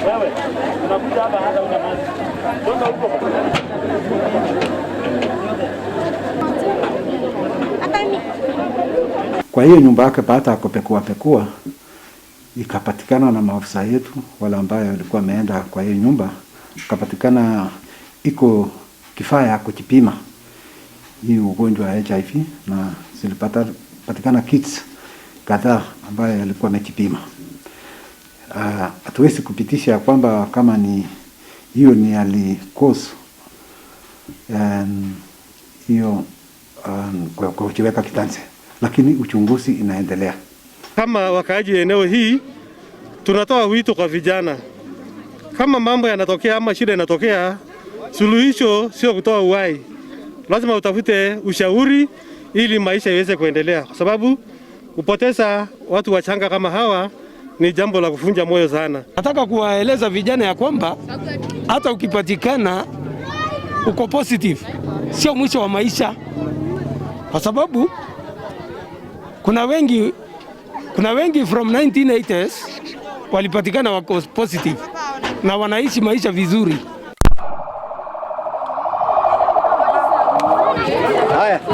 Wewe unakuja hapa hata una maji. Toka huko. Kwa hiyo nyumba yake baada ya kupekua ikapatikana na maafisa yetu wale ambao walikuwa wameenda kwa hiyo nyumba, ikapatikana iko kifaa ya kujipima hii ugonjwa wa HIV na patikana kits kadhaa ambayo yalikuwa yamejipima. Hatuwezi kupitisha kwamba kama ni hiyo ni alikose hiyo kwa kujiweka kitanzi, lakini uchunguzi inaendelea. Kama wakaaji eneo hii tunatoa wito kwa vijana, kama mambo yanatokea ama shida inatokea, suluhisho sio kutoa uhai. Lazima utafute ushauri ili maisha iweze kuendelea, kwa sababu kupoteza watu wachanga kama hawa ni jambo la kuvunja moyo sana. Nataka kuwaeleza vijana ya kwamba hata ukipatikana uko positive sio mwisho wa maisha, kwa sababu kuna wengi from 1980s walipatikana wako positive na wanaishi maisha vizuri.